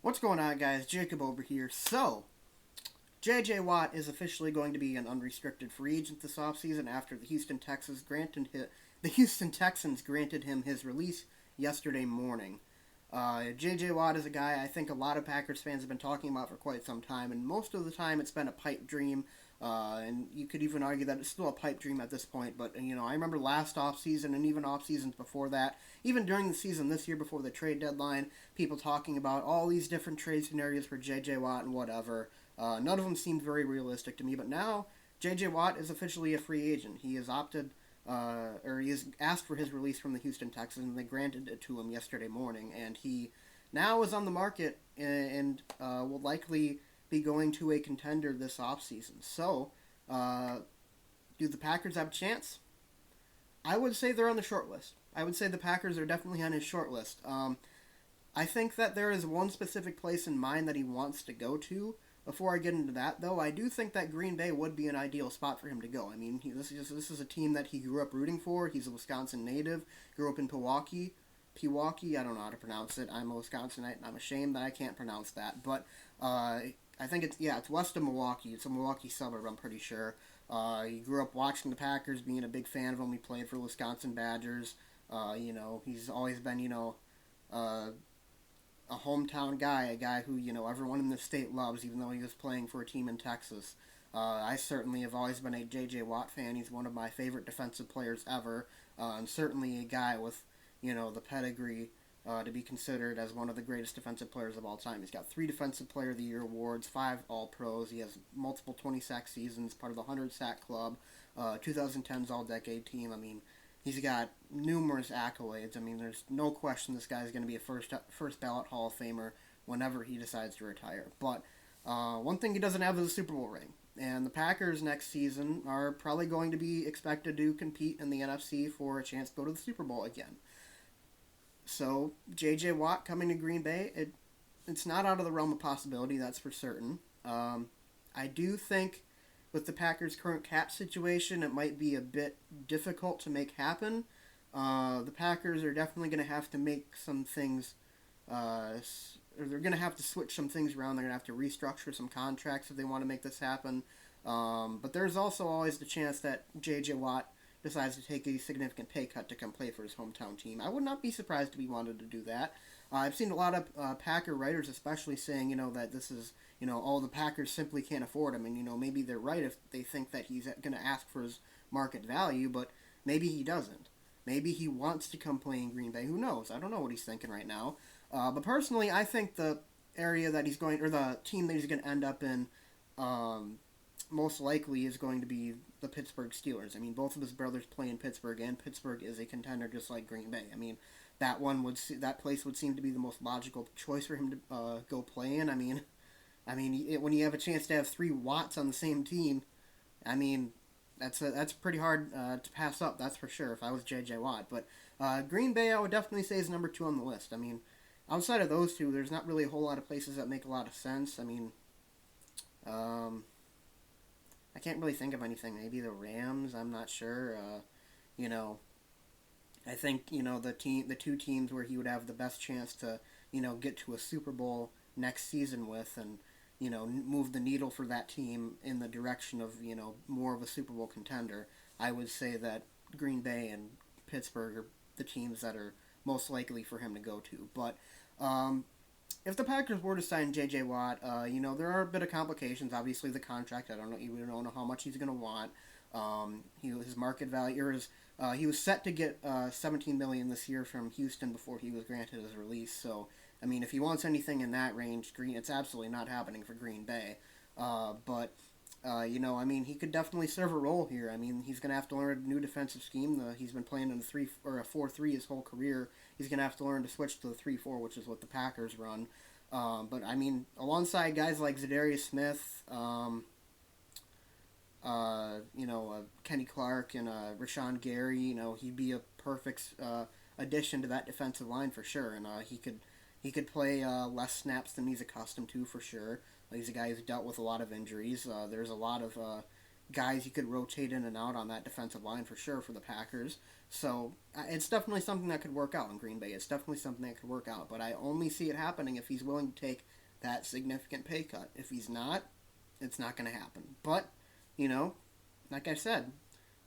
What's going on, guys? Jacob over here. So, J.J. Watt is officially going to be an unrestricted free agent this offseason after the Houston Texans granted him his release yesterday morning. J.J. Watt is a guy I think a lot of Packers fans have been talking about for quite some time, and most of the time it's been a pipe dream. And you could even argue that it's still a pipe dream at this point. But I remember last offseason and even off seasons before that, even during the season this year before the trade deadline, people talking about all these different trade scenarios for J.J. Watt and whatever. None of them seemed very realistic to me. But now J.J. Watt is officially a free agent. He has opted or he has asked for his release from the Houston Texans, and they granted it to him yesterday morning. And he now is on the market and will likely be going to a contender this offseason. So, do the Packers have a chance? I would say they're on the short list. I would say the Packers are definitely on his short list. I think that there is one specific place in mind that he wants to go to. Before I get into that, though, I do think that Green Bay would be an ideal spot for him to go. I mean, this is a team that he grew up rooting for. He's a Wisconsin native, grew up in Pewaukee. I don't know how to pronounce it. I'm a Wisconsinite, and I'm ashamed that I can't pronounce that. But I think it's west of Milwaukee. It's a Milwaukee suburb, I'm pretty sure. He grew up watching the Packers, being a big fan of them. He played for Wisconsin Badgers. He's always been, a hometown guy, a guy who, everyone in the state loves, even though he was playing for a team in Texas. I certainly have always been a J.J. Watt fan. He's one of my favorite defensive players ever, and certainly a guy with, the pedigree to be considered as one of the greatest defensive players of all time. He's got 3 Defensive Player of the Year awards, 5 All-Pros. He has multiple 20-sack seasons, part of the 100-sack club, 2010's All-Decade team. I mean, he's got numerous accolades. I mean, there's no question this guy's going to be a first ballot Hall of Famer whenever he decides to retire. But one thing he doesn't have is a Super Bowl ring. And the Packers next season are probably going to be expected to compete in the NFC for a chance to go to the Super Bowl again. So, J.J. Watt coming to Green Bay, it's not out of the realm of possibility, that's for certain. I do think with the Packers' current cap situation, it might be a bit difficult to make happen. The Packers are definitely going to have to make some things, or they're going to have to switch some things around. They're going to have to restructure some contracts if they want to make this happen. But there's also always the chance that J.J. Watt decides to take a significant pay cut to come play for his hometown team. I would not be surprised if he wanted to do that. I've seen a lot of Packer writers especially saying, that this is, the Packers simply can't afford him. And, maybe they're right if they think that he's going to ask for his market value, but maybe he doesn't. Maybe he wants to come play in Green Bay. Who knows? I don't know what he's thinking right now. But personally, I think the area that he's going, or the team that he's going to end up in, most likely is going to be the Pittsburgh Steelers. I mean, both of his brothers play in Pittsburgh, and Pittsburgh is a contender just like Green Bay. I mean, that place would seem to be the most logical choice for him to go play in. I mean, when you have a chance to have 3 Watts on the same team, I mean, that's pretty hard to pass up. That's for sure. If I was J.J. Watt, but Green Bay, I would definitely say is number 2 on the list. I mean, outside of those two, there's not really a whole lot of places that make a lot of sense. I mean, I can't really think of anything. Maybe the Rams. I'm not sure. I think the 2 teams where he would have the best chance to get to a Super Bowl next season with, and move the needle for that team in the direction of more of a Super Bowl contender. I would say that Green Bay and Pittsburgh are the teams that are most likely for him to go to. But if the Packers were to sign J.J. Watt, there are a bit of complications. Obviously, the contract. We don't know how much he's going to want. His market value, he was set to get $17 million this year from Houston before he was granted his release. So, I mean, if he wants anything in that range, it's absolutely not happening for Green Bay. But he could definitely serve a role here. I mean, he's going to have to learn a new defensive scheme. He's been playing in a 4-3 his whole career. He's going to have to learn to switch to the 3-4, which is what the Packers run. But I mean, alongside guys like Zadarius Smith, Kenny Clark and Rashawn Gary, he'd be a perfect addition to that defensive line for sure. And he could play less snaps than he's accustomed to for sure. He's a guy who's dealt with a lot of injuries. There's a lot of guys you could rotate in and out on that defensive line for sure for the Packers. So it's definitely something that could work out in Green Bay. It's definitely something that could work out. But I only see it happening if he's willing to take that significant pay cut. If he's not, it's not going to happen. But, you know, like I said,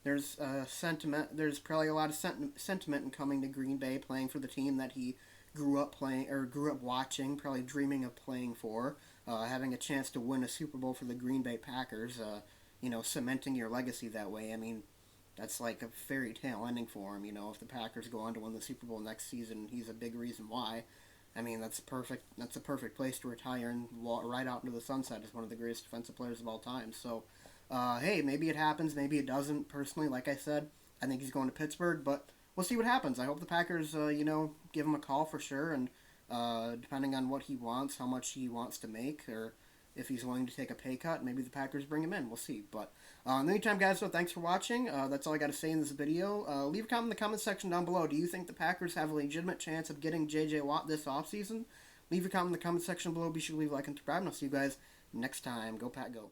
there's sentiment. There's probably a lot of sentiment in coming to Green Bay, playing for the team that he grew up playing or grew up watching, probably dreaming of playing for, having a chance to win a Super Bowl for the Green Bay Packers. Cementing your legacy that way. I mean, that's like a fairy tale ending for him. If the Packers go on to win the Super Bowl next season, he's a big reason why. I mean, that's perfect. That's a perfect place to retire and right out into the sunset as one of the greatest defensive players of all time. So, hey, maybe it happens, maybe it doesn't. Personally, like I said, I think he's going to Pittsburgh, but we'll see what happens. I hope the Packers, give him a call for sure, and depending on what he wants, how much he wants to make, or if he's willing to take a pay cut, maybe the Packers bring him in. We'll see. But in the meantime, guys, so thanks for watching. That's all I got to say in this video. Leave a comment in the comment section down below. Do you think the Packers have a legitimate chance of getting J.J. Watt this offseason? Leave a comment in the comment section below. Be sure to leave a like and subscribe, and I'll see you guys next time. Go Pack, go.